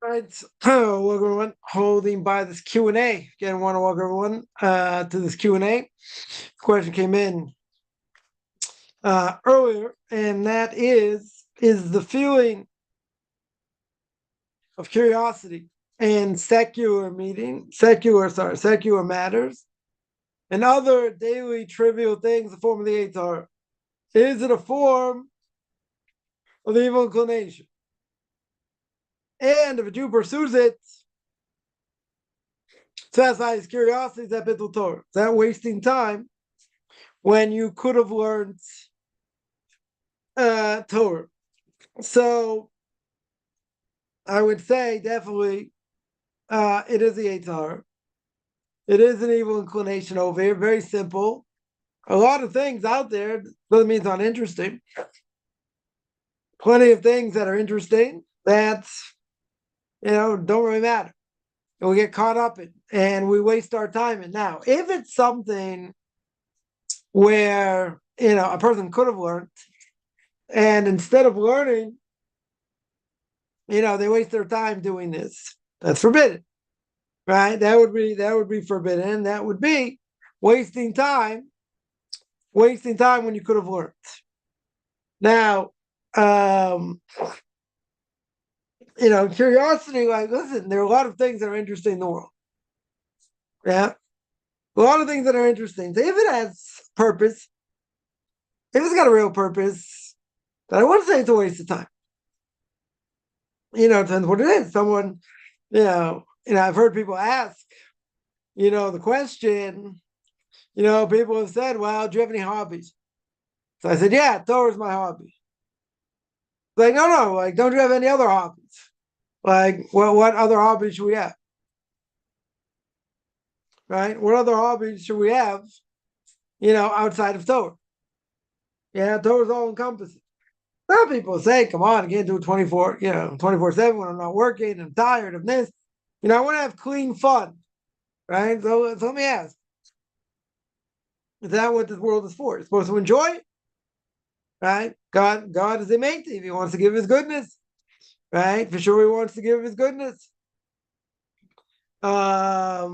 Right. Welcome everyone. Holding by this Q&A. Again, want to welcome everyone to this Q&A. Question came in earlier, and that is the feeling of curiosity and secular matters and other daily trivial things a form of the Eitzar? Is it a form of the evil inclination? And if a Jew pursues it, satisfy his curiosity, is that bittul Torah? Is that wasting time when you could have learned Torah? So I would say definitely it is the Eitzar. It is an evil inclination over here. Very simple. A lot of things out there doesn't mean it's not interesting. Plenty of things that are interesting that don't really matter. And we get caught up in and we waste our time in. Now, if it's something where a person could have learned, and instead of learning, they waste their time doing this, that's forbidden, right? That would be forbidden. That would be wasting time when you could have learned. Now, curiosity, like, listen, there are a lot of things that are interesting in the world. Yeah. A lot of things that are interesting. So if it has purpose, if it's got a real purpose, then I wouldn't say it's a waste of time. It depends what it is. Someone, I've heard people ask, the question, people have said, well, do you have any hobbies? So I said, yeah, Torah is my hobby. Like, no, like, don't you have any other hobbies? Like, what other hobbies should we have? Right? What other hobbies should we have, outside of Torah? Yeah, Torah is all encompassing. Some people say, come on, I can't do it 24/7 when I'm not working, I'm tired of this. I want to have clean fun. Right? So let me ask. Is that what this world is for? It's supposed to enjoy it? Right? God is a If He wants to give His goodness. Right? For sure He wants to give His goodness. At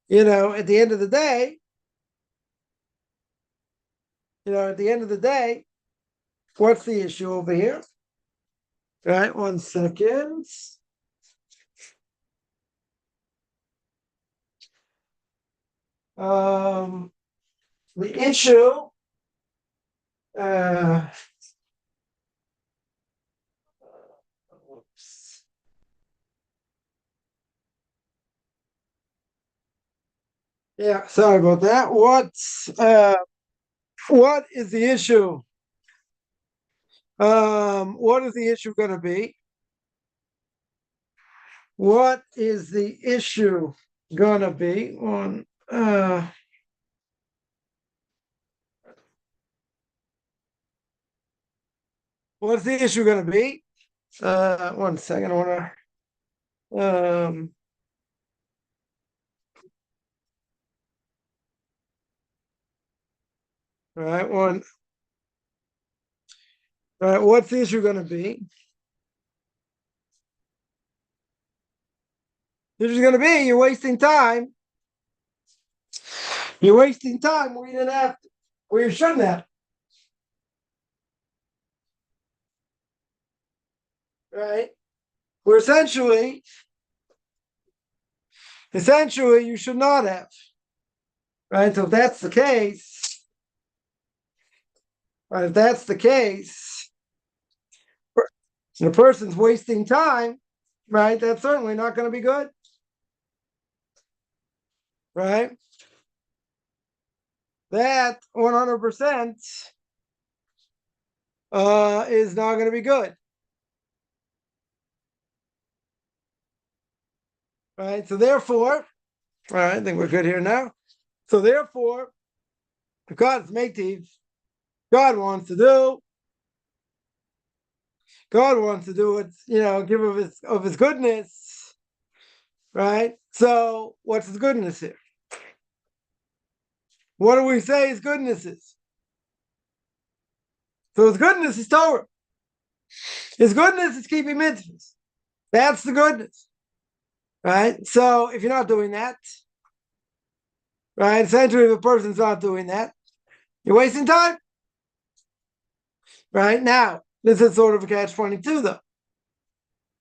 the end of the day, what's the issue over here? All right, 1 second. The issue whoops. Yeah, sorry about that. What is the issue? What is the issue going to be? What is the issue going to be on? What's the issue going to be? 1 second. I want to. All right, one. All right, what's the issue going to be? The issue is going to be you're wasting time. You're wasting time where you didn't have to, where you shouldn't have. Right? Where essentially you should not have. Right? So if that's the case, and a person's wasting time, right? That's certainly not going to be good. Right? That 100% is not going to be good. Right? So therefore, all right, I think we're good here now. So therefore, God's Metiv, God wants to do it, give of his goodness. Right? So what's his goodness here? What do we say his goodness is? So his goodness is Torah. His goodness is keeping mitzvahs. That's the goodness, right? So if you're not doing that, right, essentially if a person's not doing that, you're wasting time, right? Now, this is sort of a catch-22, though,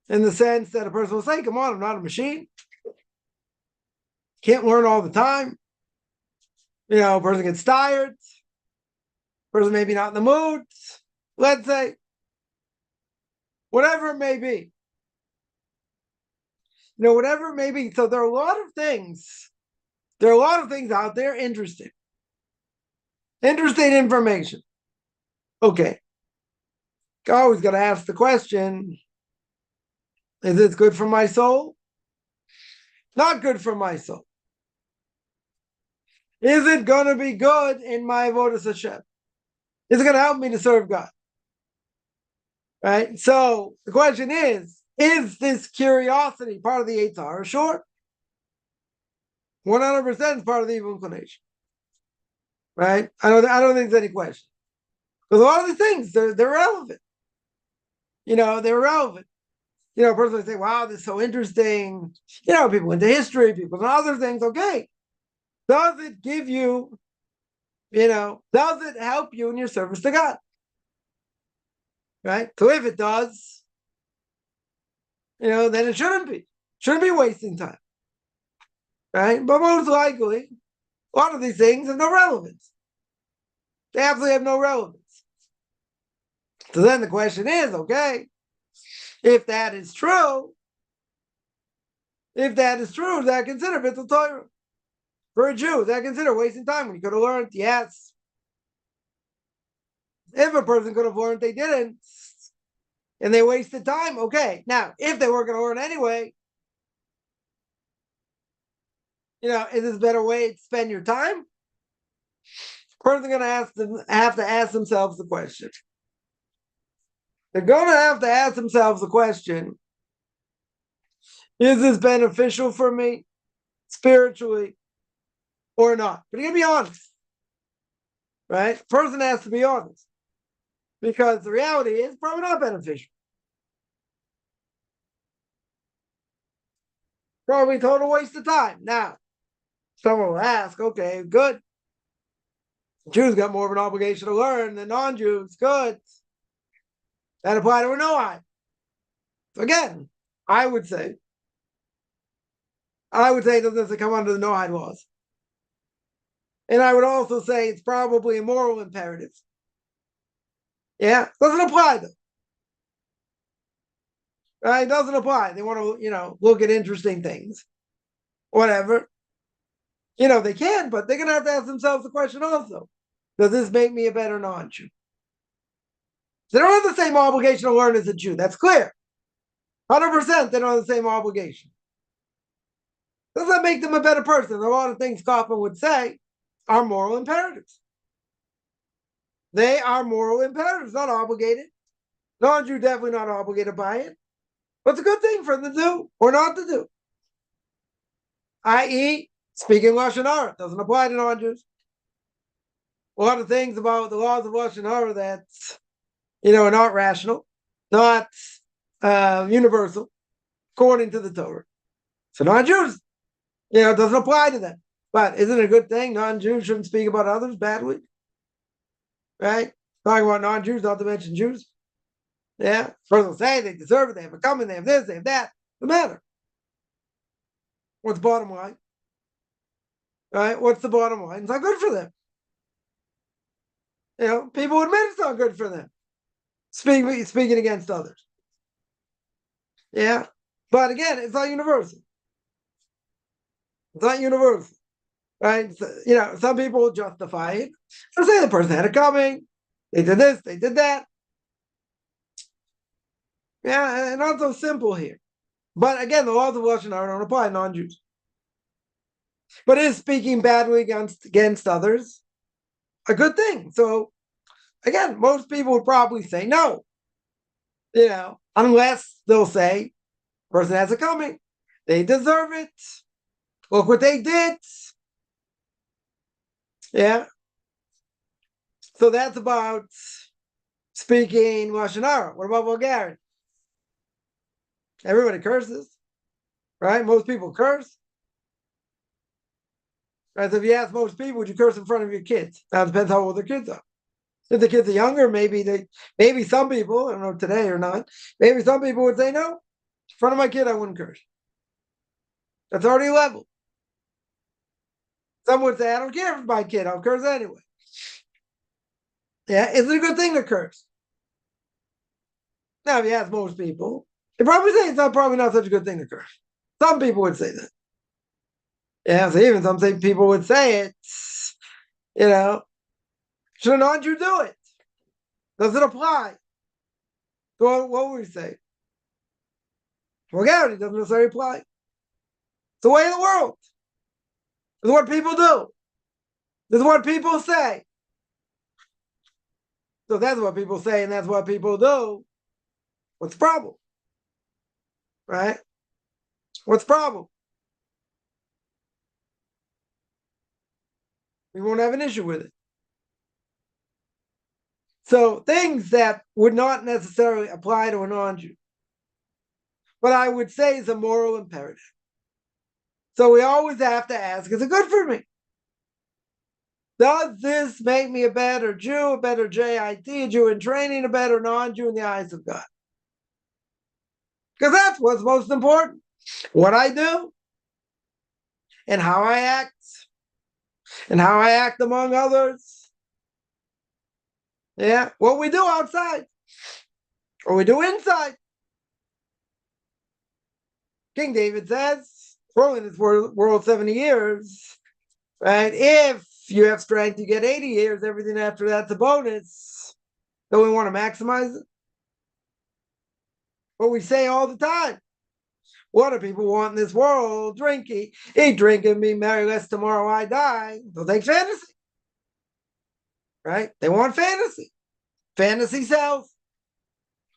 in the sense that a person will say, come on, I'm not a machine. Can't learn all the time. A person gets tired. Person maybe not in the mood. Let's say, whatever it may be. Whatever it may be. So there are a lot of things. There are a lot of things out there interesting. Interesting information. Okay. Always got to ask the question, is this good for my soul? Not good for my soul. Is it going to be good in my avodas Hashem? Is it going to help me to serve God? Right? So the question is this curiosity part of the Yetzer Hara? Sure. 100% is part of the evil inclination. Right? I don't think there's any question. Because a lot of these things, they're relevant. They're relevant. A person would say, wow, this is so interesting. People into history, people into other things. Okay. Does it give you, does it help you in your service to God? Right? So if it does, then it shouldn't be. Shouldn't be wasting time. Right? But most likely, a lot of these things have no relevance. They absolutely have no relevance. So then the question is, okay, if that is true, does that consider Bittul Torah? For a Jew, does that consider wasting time when you could have learned? Yes. If a person could have learned, they didn't, and they wasted time, okay. Now, if they were going to learn anyway, is this a better way to spend your time? Person's going to have to ask themselves the question. They're going to have to ask themselves the question, is this beneficial for me spiritually or not? But you're going to be honest, right? Person has to be honest, because the reality is probably not beneficial. Probably a total waste of time. Now, someone will ask, okay, good. Jews got more of an obligation to learn than non-Jews. Good. That apply to a Noahide. So again, I would say it doesn't come under the Noahide laws. And I would also say it's probably a moral imperative. Yeah, doesn't apply though. Right? It doesn't apply. They want to, look at interesting things. Whatever. They can, but they're going to have to ask themselves the question also. Does this make me a better non-Jew? They don't have the same obligation to learn as a Jew. That's clear. 100% they don't have the same obligation. Does that make them a better person? A lot of things Kaufman would say are moral imperatives. They are moral imperatives, not obligated. Non-Jew definitely not obligated by it. But it's a good thing for them to do or not to do. I.e., speaking Lashon Hara doesn't apply to non-Jews. A lot of things about the laws of Lashon Hara that, are not rational, not universal, according to the Torah. So non-Jews, it doesn't apply to them. But isn't it a good thing? Non-Jews shouldn't speak about others badly. Right? Talking about non-Jews, not to mention Jews. Yeah. First will say they deserve it, they have a coming, they have this, they have that. Doesn't matter. What's the bottom line? Right? What's the bottom line? It's not good for them. People admit it's not good for them. Speaking against others. Yeah. But again, it's not universal. It's not universal. Right? So, some people will justify it. They'll say the person had it coming. They did this, they did that. Yeah, and not so simple here. But again, the laws of Lashon Hara don't apply to non-Jews. But is speaking badly against others a good thing? So again, most people would probably say no. Unless they'll say, person has it coming. They deserve it. Look what they did. Yeah. So that's about speaking Lashon Hara. What about vulgarity? Everybody curses, right? Most people curse. Right? So if you ask most people, would you curse in front of your kids? Now it depends how old their kids are. If the kids are younger, maybe some people, I don't know today or not, maybe some people would say no. In front of my kid, I wouldn't curse. That's already level. Some would say, I don't care if it's my kid, I'll curse anyway. Yeah, is it a good thing to curse? Now, if you ask most people, they probably say it's probably not such a good thing to curse. Some people would say that. Yeah, so even some people would say it, should a non-Jew do it? Does it apply? So what would we say? Well, yeah, it doesn't necessarily apply. It's the way of the world. This is what people do. This is what people say. So that's what people say, and that's what people do. What's the problem? Right? What's the problem? We won't have an issue with it. So things that would not necessarily apply to a non-Jew, but I would say is a moral imperative. So we always have to ask, is it good for me? Does this make me a better Jew, a better JIT, a Jew in training, a better non-Jew in the eyes of God? Because that's what's most important. What I do and how I act among others. Yeah, what we do outside or we do inside. King David says, rolling this world 70 years, right? If you have strength, you get 80 years. Everything after that's a bonus. Don't we want to maximize it? What we say all the time. What do people want in this world? Drinking. Eat, drink, and be merry, lest tomorrow I die. They'll take fantasy. Right? They want fantasy. Fantasy sells.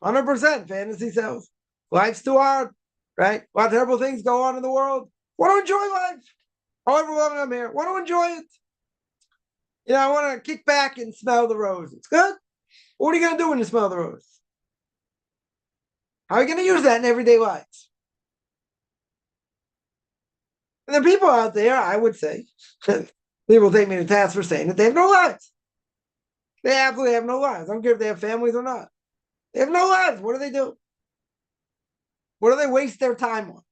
100% fantasy sells. Life's too hard. Right? A lot of terrible things go on in the world. Want to enjoy life. However long I'm here. Want to enjoy it. I want to kick back and smell the roses. Good. What are you going to do when you smell the roses? How are you going to use that in everyday life? And the people out there, I would say, people take me to task for saying that they have no lives. They absolutely have no lives. I don't care if they have families or not. They have no lives. What do they do? What do they waste their time on?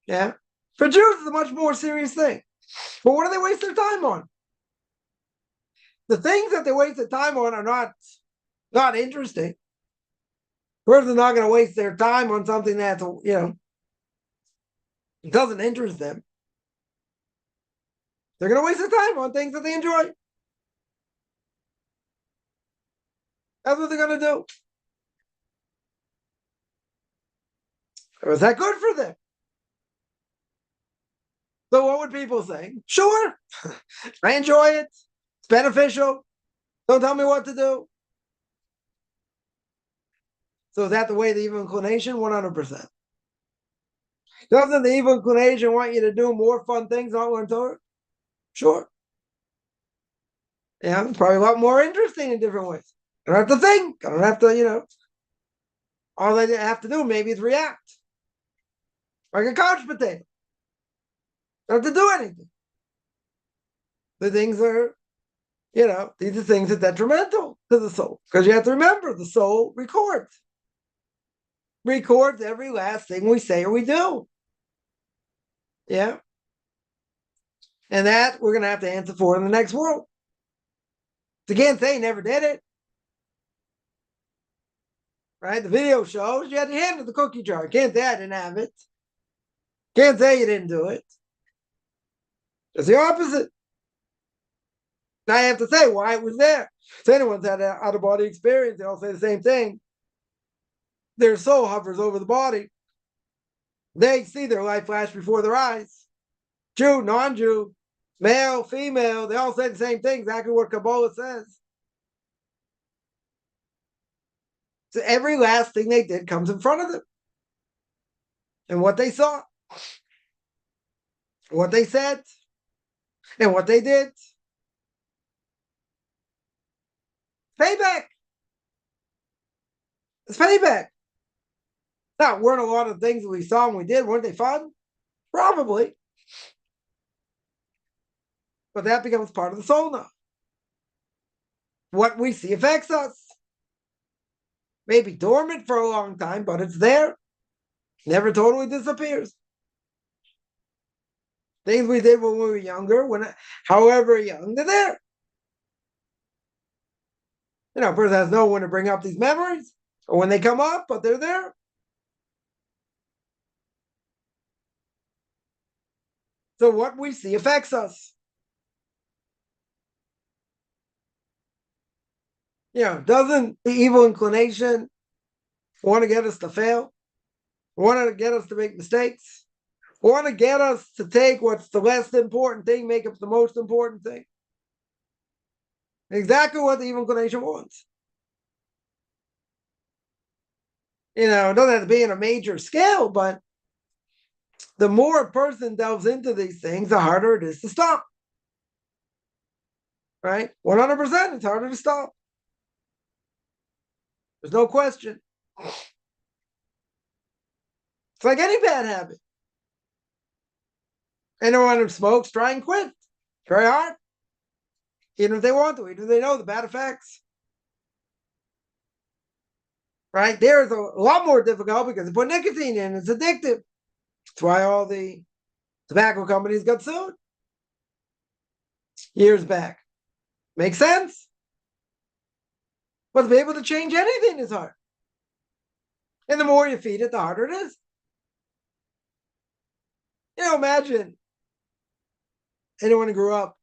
Yeah. For Jews, it's a much more serious thing. But what do they waste their time on? The things that they waste their time on are not interesting. A person's not going to waste their time on something that's, it doesn't interest them. They're going to waste their time on things that they enjoy. That's what they're going to do. Was that good for them? So what would people say? Sure, I enjoy it. It's beneficial. Don't tell me what to do. So is that the way the evil inclination? 100%. Doesn't the evil inclination want you to do more fun things not learn Torah? Sure. Yeah, it's probably a lot more interesting in different ways. I don't have to think. I don't have to, all they have to do maybe is react. Like a couch potato. Don't have to do anything. The things are, these are things that are detrimental to the soul. Because you have to remember, the soul records. Records every last thing we say or we do. Yeah. And that we're going to have to answer for in the next world. You can't say you never did it. Right? The video shows you had your hand in the cookie jar. You can't say I didn't have it. Can't say you didn't do it. It's the opposite. Now I have to say why it was there. So anyone's had an out-of-body experience, they all say the same thing. Their soul hovers over the body. They see their life flash before their eyes. Jew, non-Jew, male, female, they all say the same thing, exactly what Kabbalah says. So every last thing they did comes in front of them. And what they saw, what they said, and what they did. Payback. It's payback. Now, weren't a lot of things that we saw and we did, weren't they fun? Probably. But that becomes part of the soul now. What we see affects us. Maybe dormant for a long time, but it's there. Never totally disappears. Things we did when we were younger, however young, they're there. A person has no one to bring up these memories, or when they come up, but they're there. So what we see affects us. Doesn't the evil inclination want to get us to fail? Want to get us to make mistakes? Want to get us to take what's the less important thing, make it the most important thing? Exactly what the evil inclination wants. It doesn't have to be in a major scale, but the more a person delves into these things, the harder it is to stop. Right? 100%, it's harder to stop. There's no question. It's like any bad habit. Anyone who smokes, try and quit. It's very hard. Even if they want to, even if they know the bad effects. Right? There is a lot more difficult because they put nicotine in. It's addictive. That's why all the tobacco companies got sued years back. Makes sense? But to be able to change anything is hard. And the more you feed it, the harder it is. Imagine anyone who grew up,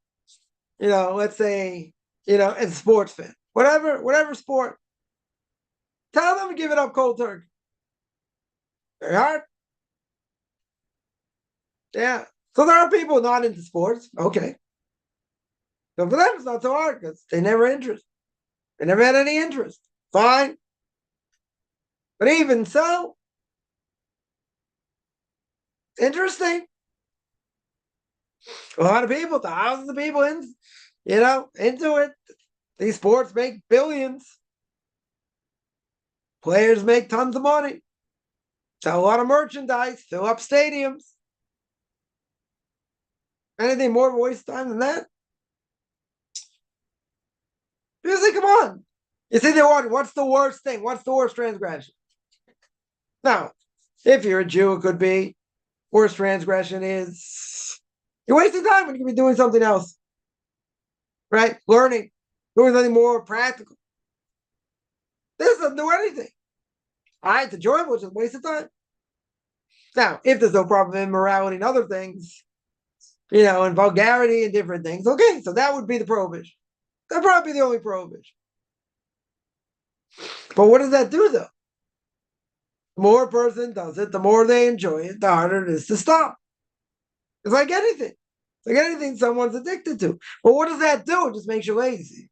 let's say, as a sports fan, whatever sport. Tell them to give it up cold turkey. Very hard. Yeah. So there are people not into sports. Okay. So for them, it's not so hard because they never interest. They never had any interest. Fine. But even so, interesting. A lot of people, thousands of people into it. These sports make billions. Players make tons of money. Sell a lot of merchandise, fill up stadiums. Anything more of a waste of time than that? You say, come on. You see, what's the worst thing? What's the worst transgression? Now, if you're a Jew, it could be. Worst transgression is you're wasting time when you could be doing something else. Right? Learning, doing something more practical. This doesn't do anything. It's enjoyable, it's just a waste of time. Now, if there's no problem in morality and other things, and vulgarity and different things, okay, so that would be the prohibition. That'd probably be the only prohibition. But what does that do, though? The more a person does it, the more they enjoy it, the harder it is to stop. It's like anything. It's like anything someone's addicted to. But what does that do? It just makes you lazy.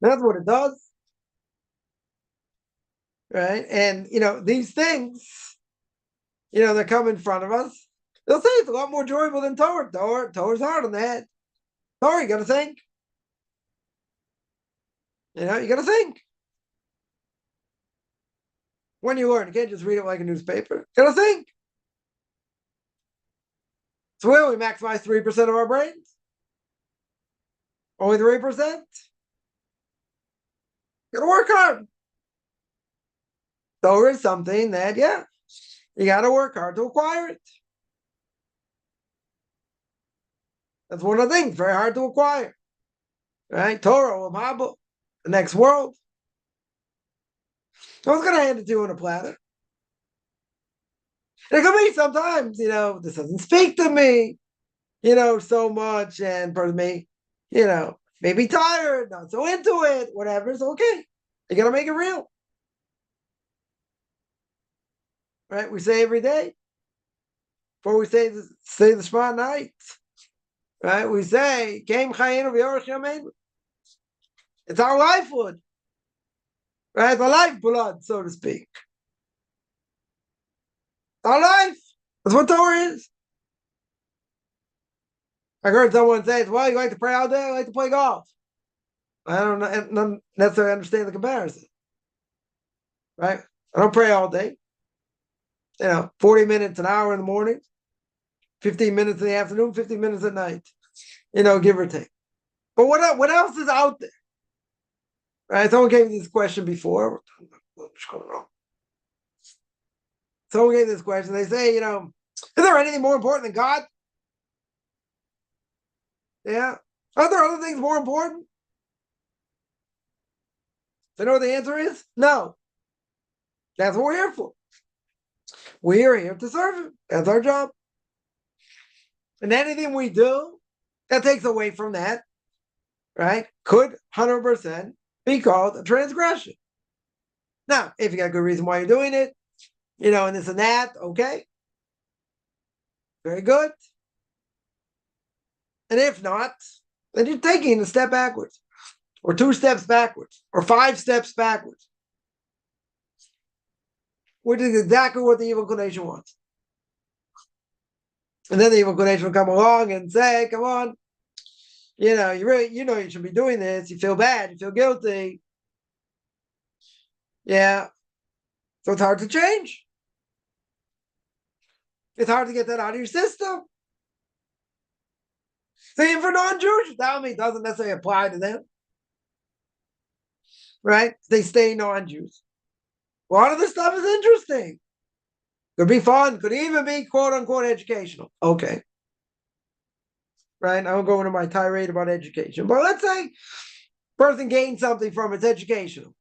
That's what it does. Right? And, these things, that come in front of us, they'll say it's a lot more enjoyable than Torah. Torah's hard on the head. Torah, you got to think. You got to think. When you learn, you can't just read it like a newspaper. You got to think. So we only maximize 3% of our brains. Only 3%. You got to work hard. Torah is something that, you got to work hard to acquire it. That's one of the things, very hard to acquire. Right? Torah, the next world. No one's going to hand it to you on a platter. And it could be sometimes, this doesn't speak to me, so much, and person may, may be tired, not so into it, whatever. It's okay. You got to make it real. Right? We say every day, before we say the Shema at night, right? We say, Keim Chayenu V'Yorech Yameinu. It's our lifeblood. Right? The lifeblood, so to speak. Our life. That's what Torah is. I heard someone say, well, you like to pray all day, I like to play golf. I don't necessarily understand the comparison. Right? I don't pray all day. 40 minutes, an hour in the morning, 15 minutes in the afternoon, 15 minutes at night, give or take. But what else is out there? Right? Someone gave me this question before. What's going on? Someone gave this question. They say, is there anything more important than God? Yeah. Are there other things more important? So you know what the answer is? No. That's what we're here for. We are here to serve him. That's our job. And anything we do that takes away from that, right, could 100% be called a transgression. Now, if you got a good reason why you're doing it, and this and that, okay. Very good. And if not, then you're taking a step backwards, or 2 steps backwards, or 5 steps backwards, which is exactly what the evil inclination wants. And then the evil inclination will come along and say, come on, you really, you should be doing this. You feel bad. You feel guilty. Yeah. So it's hard to change. It's hard to get that out of your system. Same for non-Jews. That doesn't necessarily apply to them. Right? They stay non-Jews. A lot of this stuff is interesting. Could be fun. Could even be quote-unquote educational. Okay. Right? I won't go into my tirade about education. But let's say person gained something from its educational.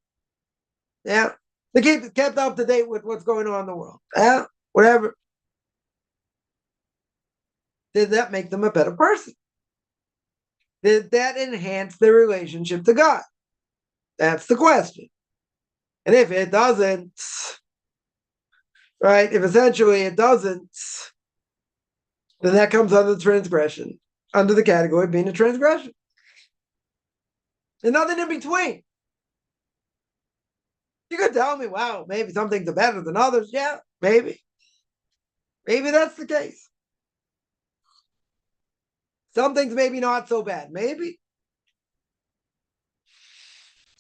Yeah. They kept up to date with what's going on in the world. Yeah. Whatever. Did that make them a better person? Did that enhance their relationship to God? That's the question. And if it doesn't, right, if essentially it doesn't, then that comes under the transgression, under the category of being a transgression. There's nothing in between. You could tell me, wow, maybe some things are better than others. Yeah, maybe. Maybe that's the case. Some things maybe not so bad. Maybe.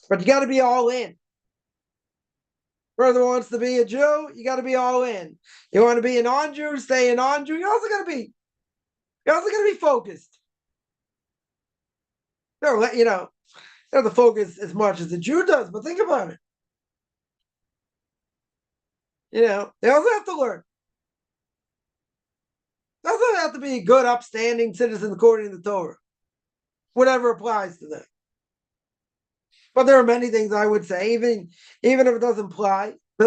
But you got to be all in. Brother wants to be a Jew, you got to be all in. You want to be a non-Jew, stay a non-Jew. You also got to be focused. The focus as much as the Jew does, but think about it. They also have to learn. They also have to be good, upstanding citizens according to the Torah. Whatever applies to them. But there are many things I would say, even if it doesn't apply. In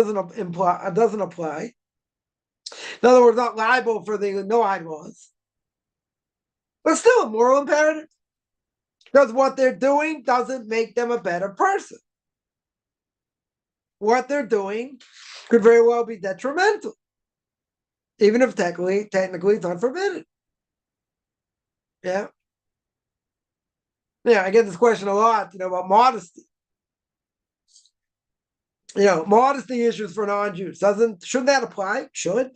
other words, not liable for the no-hide laws. But still a moral imperative. Because what they're doing doesn't make them a better person. What they're doing could very well be detrimental. Even if technically it's not forbidden. Yeah. Yeah, I get this question a lot, about modesty. Modesty issues for non-Jews. Shouldn't that apply? Should.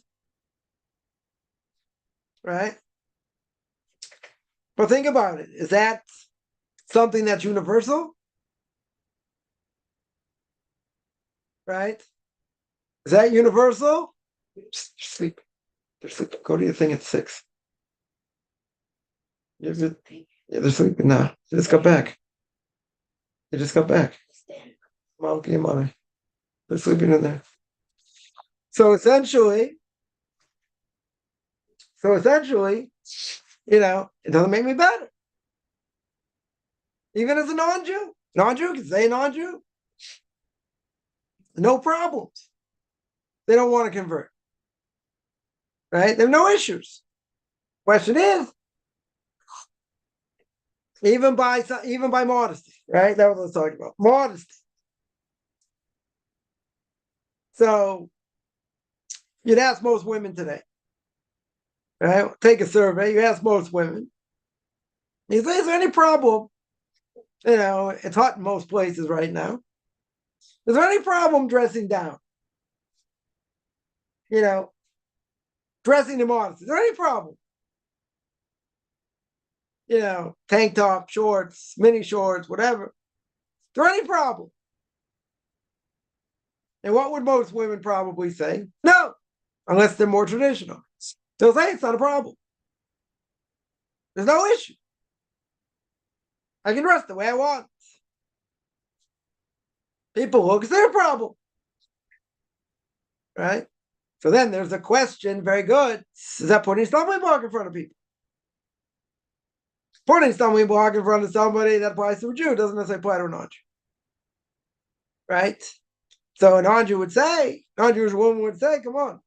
Right? But think about it. Is that something that's universal? Right? Is that universal? Just sleep. They're sleeping. Go to your thing at 6. Yeah, they're sleeping now. They just got back. Mom, give mommy. They're sleeping in there. So essentially, it doesn't make me better. Even as a non-Jew. Non-Jew can say non-Jew. No problems. They don't want to convert. Right? They have no issues. Question is, even by modesty, right? That was what I was talking about. Modesty. So you'd ask most women today, right? Take a survey. You ask most women. You say, is there any problem? It's hot in most places right now. Is there any problem dressing down? Dressing immodest. Is there any problem? Tank top, shorts, mini shorts, whatever. Is there any problem? And what would most women probably say? No. unless they're more traditional. They'll say it's not a problem. There's no issue. I can dress the way I want. People look, it's their problem. Right? So then there's a question, very good. Is that putting stumbling block in front of people? Putting stumbling block in front of somebody that applies to a Jew doesn't necessarily apply to a non-Jew. Right? So a non-Jew would say, non-Jewish woman would say, come on,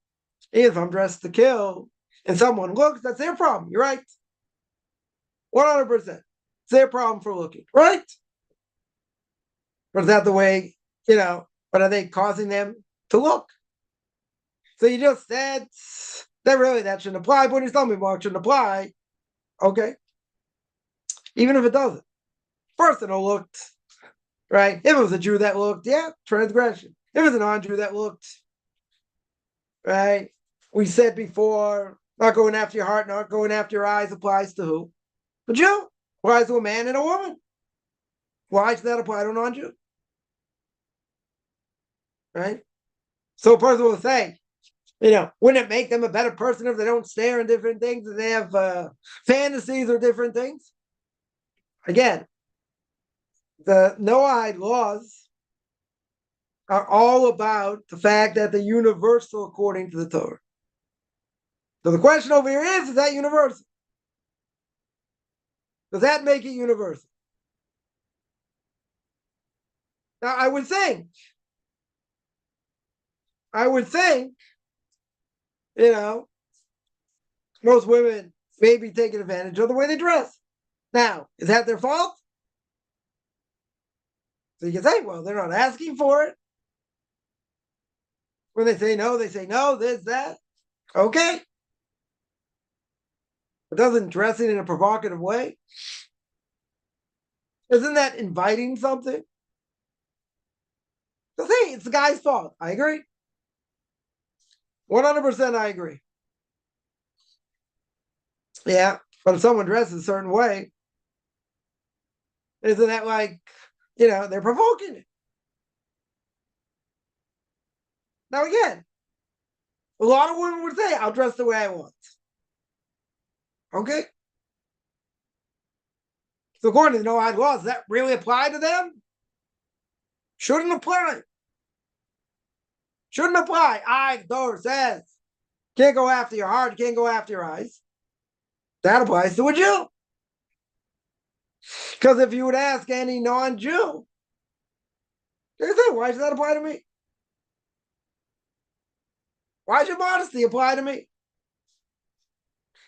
if I'm dressed to kill and someone looks, that's their problem. You're right. 100%. It's their problem for looking. Right? But is that the way, but are they causing them to look? So you just said that really that shouldn't apply. Putting stumbling block shouldn't apply. Okay. Even if it doesn't. Person who looked, right? If it was a Jew that looked, yeah, transgression. If it was a non-Jew that looked, right? We said before, not going after your heart, not going after your eyes applies to who? A Jew. Applies to a man and a woman. Why does that apply to a non-Jew? Right? So a person will say, wouldn't it make them a better person if they don't stare at different things and they have fantasies or different things? Again, the Noahide laws are all about the fact that they're universal according to the Torah. So the question over here is that universal? Does that make it universal? Now, I would think, most women may be taking advantage of the way they dress. Now, is that their fault? So you can say, well, they're not asking for it. When they say no, this, that. Okay. But doesn't dressing in a provocative way? Isn't that inviting something? So hey, it's the guy's fault. I agree. 100% I agree. Yeah, but if someone dresses a certain way, isn't that like, they're provoking it? Now again, a lot of women would say, I'll dress the way I want. Okay? So according to the Noahide laws, does that really apply to them? Shouldn't apply. Shouldn't apply. The Torah says, can't go after your heart, can't go after your eyes. That applies to a Jew. Because if you would ask any non-Jew, they say, why does that apply to me? Why should modesty apply to me?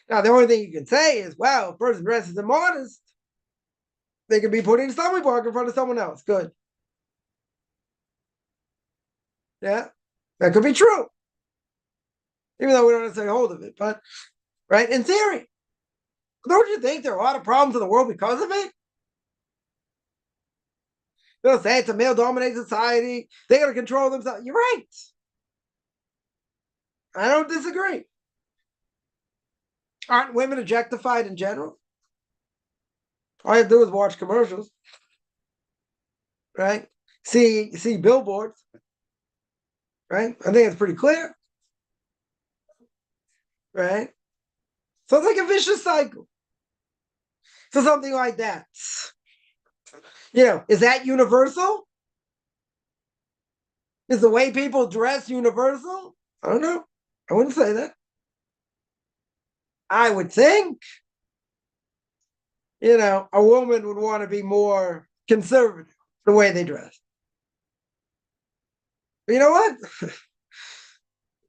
Now, the only thing you can say is, well, if a person dresses immodest, they could be putting a stumbling block in front of someone else. Good. Yeah, that could be true. Even though we don't necessarily hold of it, but, right, in theory. Don't you think there are a lot of problems in the world because of it? They'll say it's a male-dominated society. They got to control themselves. You're right. I don't disagree. Aren't women objectified in general? All you have to do is watch commercials, right? See billboards, right? I think it's pretty clear, right? So it's like a vicious cycle. So something like that. Is that universal? Is the way people dress universal? I don't know. I wouldn't say that. I would think, a woman would want to be more conservative the way they dress. But you know what?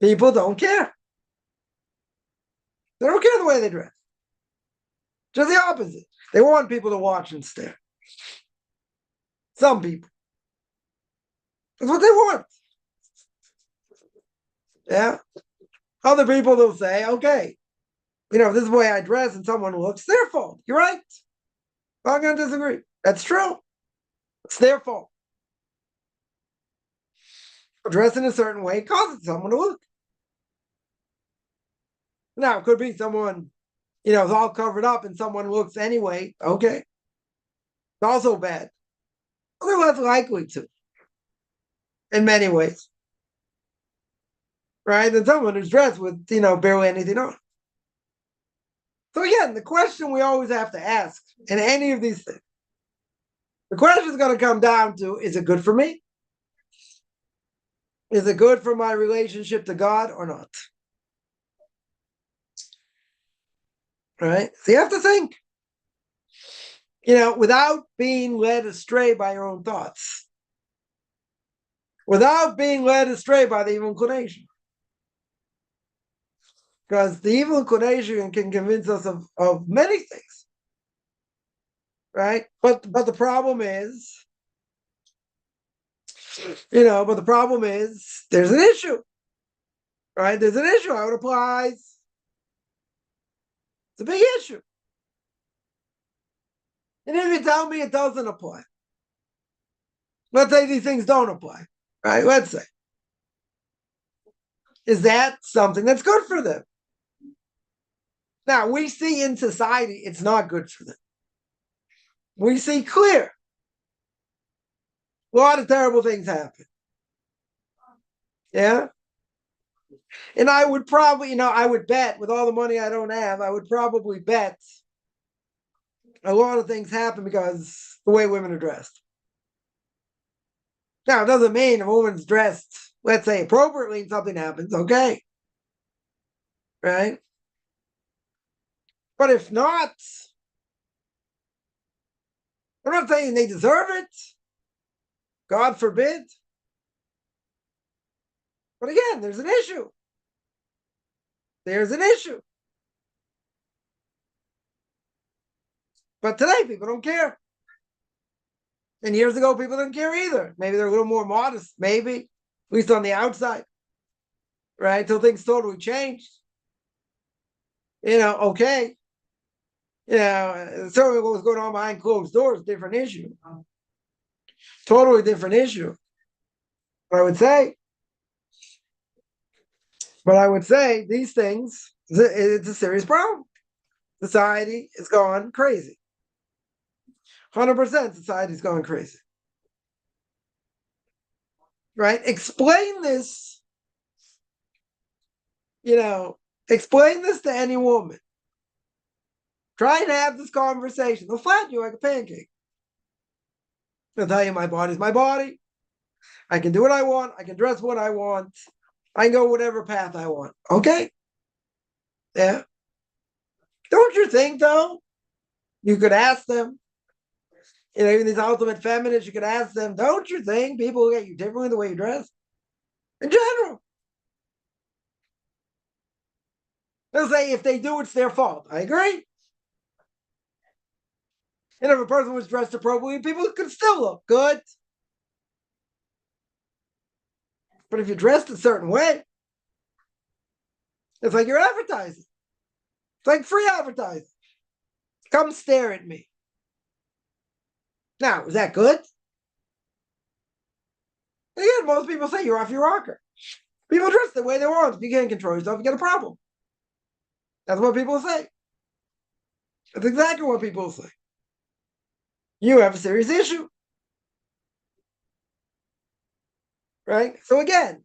People don't care. They don't care the way they dress. Just the opposite. They want people to watch and stare. Some people. That's what they want. Yeah. Other people, they'll say, okay, if this is the way I dress and someone looks, their fault. You're right. I'm not going to disagree. That's true. It's their fault. Dressing a certain way causes someone to look. Now, it could be someone, is all covered up and someone looks anyway. Okay. It's also bad. They're less likely to, in many ways. right, than someone who's dressed with, barely anything on. So again, the question we always have to ask in any of these things, the question is going to come down to, is it good for me? Is it good for my relationship to God or not? Right? So you have to think, without being led astray by your own thoughts, without being led astray by the evil inclination. Because the evil inclination can convince us of many things. Right? But the problem is, there's an issue. Right? There's an issue how it applies. It's a big issue. And if you tell me it doesn't apply, let's say these things don't apply, right? Let's say. Is that something that's good for them? Now, we see in society it's not good for them. We see clear. A lot of terrible things happen. Yeah? And I would probably, I would bet with all the money I don't have, I would probably bet a lot of things happen because the way women are dressed. Now, it doesn't mean a woman's dressed, let's say, appropriately and something happens, okay. Right? But if not, I'm not saying they deserve it. God forbid. But again, there's an issue. There's an issue. But today, people don't care. And years ago, people didn't care either. Maybe they're a little more modest, maybe, at least on the outside, right? Until things totally changed. Okay. Certainly what was going on behind closed doors, different issue. Totally different issue. But I would say these things, it's a serious problem. Society is going crazy. 100% society is going crazy. Right? Explain this, explain this to any woman. Try and have this conversation. They'll flatten you like a pancake. They'll tell you my body's my body. I can do what I want. I can dress what I want. I can go whatever path I want. Okay? Yeah. Don't you think, though? You could ask them. Even these ultimate feminists, you could ask them, don't you think people look at you differently the way you dress? In general. They'll say if they do, it's their fault. I agree. And if a person was dressed appropriately, people could still look good. But if you're dressed a certain way, it's like you're advertising. It's like free advertising. Come stare at me. Now, is that good? Again, most people say you're off your rocker. People dress the way they want. If you can't control yourself, you get a problem. That's what people say. That's exactly what people say. You have a serious issue. Right? So again,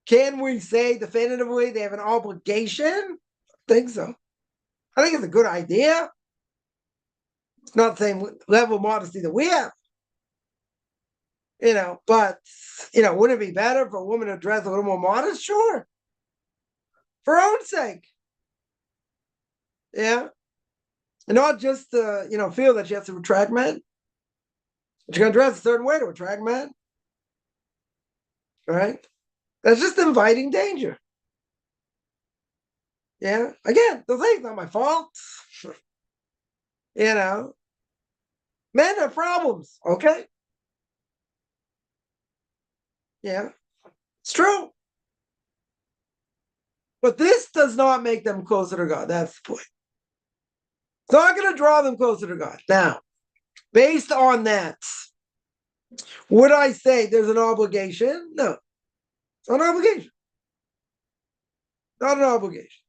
can we say definitively they have an obligation? I think so. I think it's a good idea. It's not the same level of modesty that we have. But, wouldn't it be better for a woman to dress a little more modest? Sure. For her own sake. Yeah. And not just to, feel that she has to attract men. But she's going to dress a certain way to attract men. Right? That's just inviting danger. Yeah. Again, they'll say it's not my fault. Men have problems. Okay. Yeah. It's true. But this does not make them closer to God. That's the point. It's not going to draw them closer to God. Now, based on that, would I say there's an obligation? No. It's not an obligation. Not an obligation.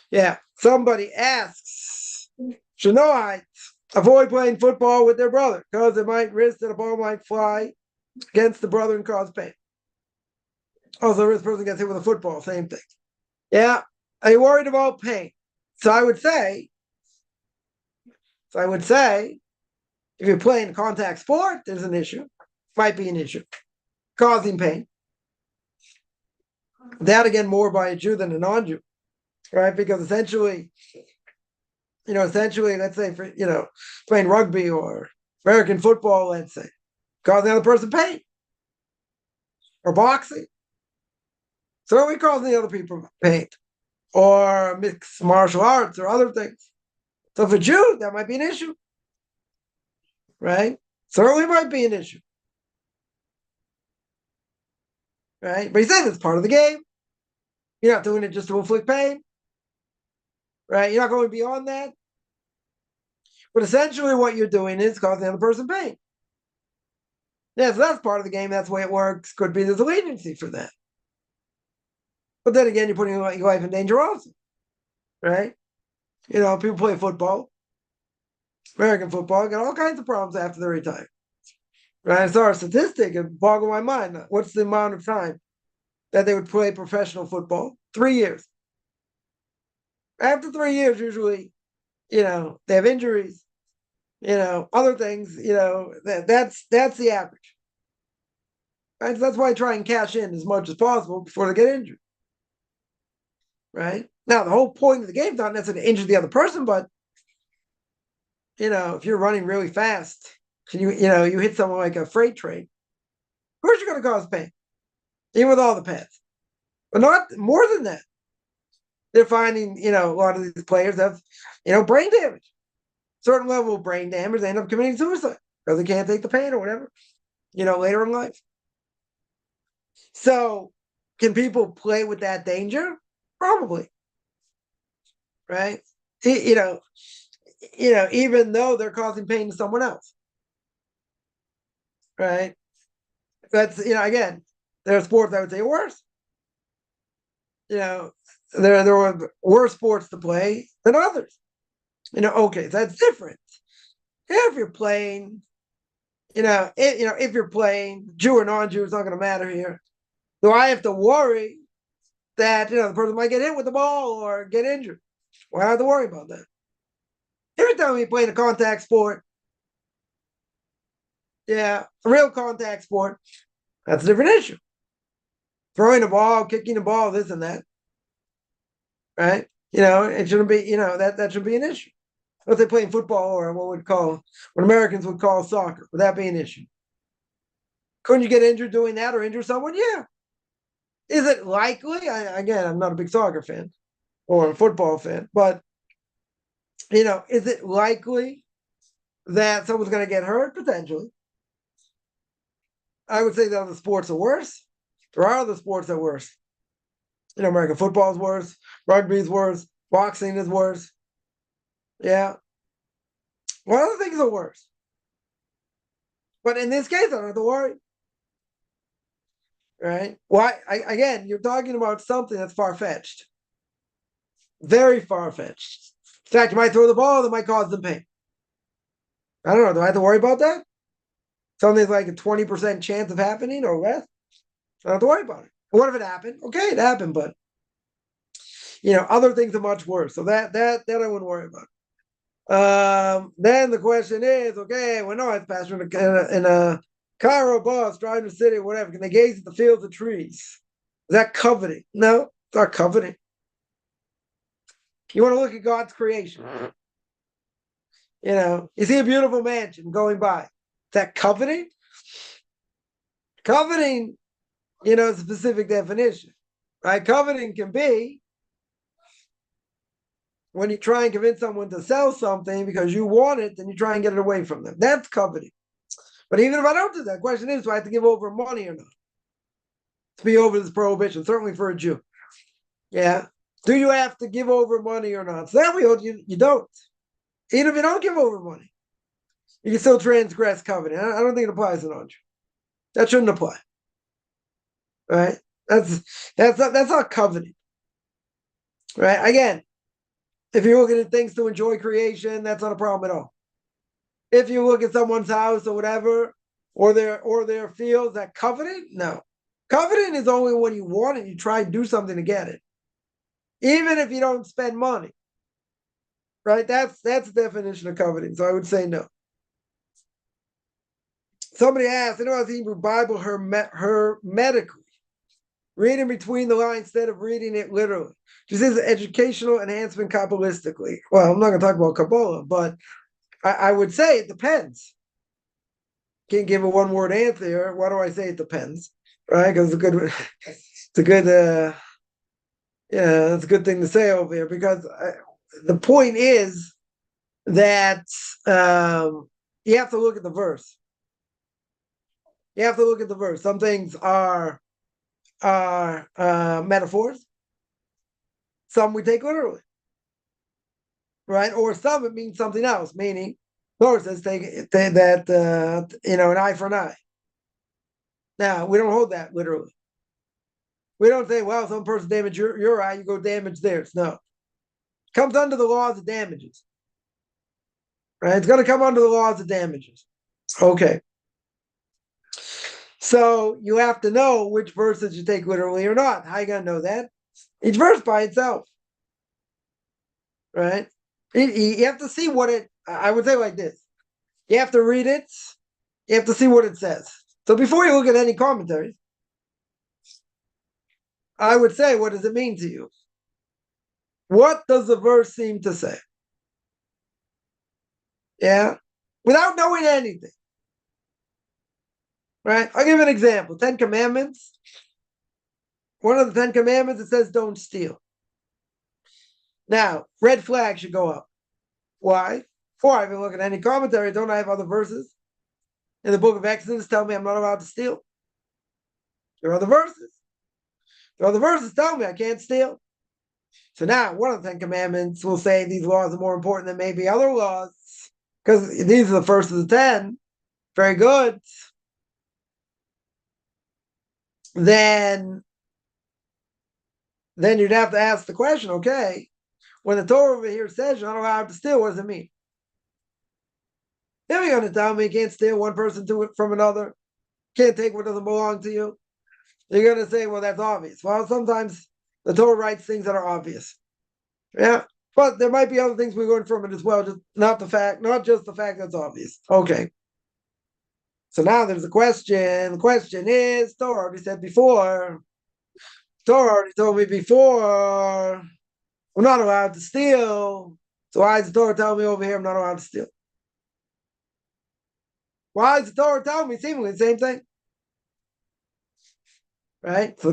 Yeah. Somebody asks, should Noahite avoid playing football with their brother because it might risk that a ball might fly against the brother and cause pain? Also, this person gets hit with a football, same thing. Yeah. Are you worried about pain? So I would say, if you're playing contact sport, there's an issue. Might be an issue. Causing pain. That again, more by a Jew than a non-Jew, right? Because essentially, let's say for playing rugby or American football, let's say, causing the other person pain, or boxing, certainly causing the other people pain, or mixed martial arts or other things. So for Jew, that might be an issue, right? Certainly might be an issue, right? But he says it's part of the game. You're not doing it just to inflict pain, right? You're not going beyond that. But essentially what you're doing is causing the other person pain. Yeah, so that's part of the game. That's the way it works. Could be there's a leniency for that. But then again, you're putting your life in danger also, right? People play football, American football, got all kinds of problems after they retire. Right? I saw a statistic, it boggled my mind. What's the amount of time that they would play professional football? 3 years. After 3 years, usually, they have injuries, other things, that's the average. Right? So that's why I try and cash in as much as possible before they get injured. Right? Now, the whole point of the game is not necessarily to injure the other person, but, if you're running really fast and you hit someone like a freight train, of course you're going to cause pain, even with all the pads. But not more than that. They're finding, a lot of these players have, brain damage. Certain level of brain damage, they end up committing suicide because they can't take the pain or whatever, later in life. So can people play with that danger? Probably. Right? Even though they're causing pain to someone else. Right? That's, again, there are sports I would say are worse. There were worse sports to play than others. Okay, so that's different. If you're playing, if you're playing Jew or non-Jew, it's not going to matter here. Do I have to worry that the person might get hit with the ball or get injured? Well, I don't have to worry about that. Every time you play a contact sport, a real contact sport, that's a different issue. Throwing the ball, kicking the ball, this and that, right? It shouldn't be, that should be an issue. If they're playing football or what Americans would call soccer, would that be an issue? Couldn't you get injured doing that or injure someone? Yeah. Is it likely? Again, I'm not a big soccer fan or a football fan, but, is it likely that someone's going to get hurt? Potentially. I would say that other sports are worse. There are other sports that are worse. American football is worse. Rugby is worse. Boxing is worse. Yeah. What other things are worse? But in this case, I don't have to worry. Right? Why? Again, you're talking about something that's far-fetched. Very far-fetched. In fact, you might throw the ball that might cause them pain. I don't know. Do I have to worry about that? Something's like a 20% chance of happening or less? I don't have to worry about it. What if it happened? Okay, it happened, but other things are much worse. So that I wouldn't worry about. Then the question is, okay, well, no, it's pastor in a car or bus driving the city or whatever. Can they gaze at the fields of trees? Is that coveting? No, it's not coveting. You want to look at God's creation. You see a beautiful mansion going by. Is that coveting? Coveting, is a specific definition. Right? Coveting can be when you try and convince someone to sell something because you want it, then you try and get it away from them. That's coveting. But even if I don't do that, the question is, do I have to give over money or not? To be over this prohibition, certainly for a Jew. Yeah. Do you have to give over money or not? So that way, you don't. Even if you don't give over money, you can still transgress covenant. I don't think it applies to non-Jew. That shouldn't apply. Right? That's not covenant. Right? Again, if you're looking at things to enjoy creation, that's not a problem at all. If you look at someone's house or whatever, or their fields, that covenant, no. Coveting is only when you want it, you try to do something to get it. Even if you don't spend money. Right? That's the definition of coveting. So I would say no. Somebody asked, I know the Hebrew Bible hermetically, reading between the lines instead of reading it literally. This is educational enhancement Kabbalistically. Well, I'm not going to talk about Kabbalah, but I would say it depends. Can't give a one-word answer here. Why do I say it depends? Right? Because it's a good, it's a good thing to say over here. Because the point is that you have to look at the verse. You have to look at the verse. Some things are metaphors. Some we take literally, right? Or some it means something else. Meaning, Lord says take that an eye for an eye. Now we don't hold that literally. We don't say, well, some person damaged your eye, you go damage theirs. No, it comes under the laws of damages. Right? It's going to come under the laws of damages. Okay. So you have to know which verses you take literally or not. How are you going to know that? Each verse by itself. Right? You have to see what I would say like this. You have to read it. You have to see what it says. So before you look at any commentaries, I would say, what does it mean to you? What does the verse seem to say? Yeah? Without knowing anything. Right? I'll give an example. 10 Commandments. One of the 10 Commandments, it says don't steal. Now, red flag should go up. Why? Before I even look at any commentary, don't I have other verses in the book of Exodus tell me I'm not allowed to steal? There are other verses. There are other verses tell me I can't steal. So now, one of the 10 Commandments will say these laws are more important than maybe other laws, because these are the first of the 10. Very good. Then you'd have to ask the question, okay, when the Torah over here says you're not allowed to steal, what does it mean? If you're going to tell me you can't steal one person from another, can't take what doesn't belong to you, you're going to say, well, that's obvious. Well, sometimes the Torah writes things that are obvious. Yeah. But there might be other things we learn from it as well, just not just the fact that's obvious. Okay. So now there's a question. The question is, Torah already said before. Torah already told me before, I'm not allowed to steal. So why is the Torah telling me over here I'm not allowed to steal? Why is the Torah telling me seemingly the same thing? Right? So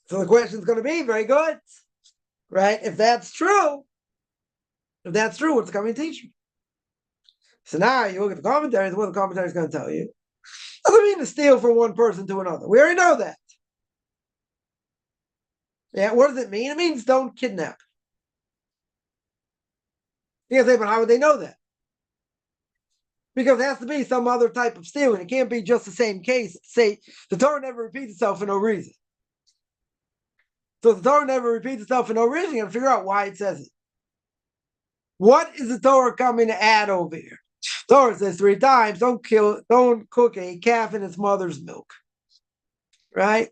the question is going to be very good. Right? If that's true, what's the coming to teach me? So now you look at the commentaries, what the commentary is going to tell you. Doesn't mean to steal from one person to another. We already know that. Yeah, what does it mean? It means don't kidnap. You can say, but how would they know that? Because it has to be some other type of stealing. It can't be just the same case. Say the Torah never repeats itself for no reason. So if the Torah never repeats itself for no reason, you got to figure out why it says it. What is the Torah coming to add over here? The Torah says 3 times, don't cook a calf in its mother's milk. Right?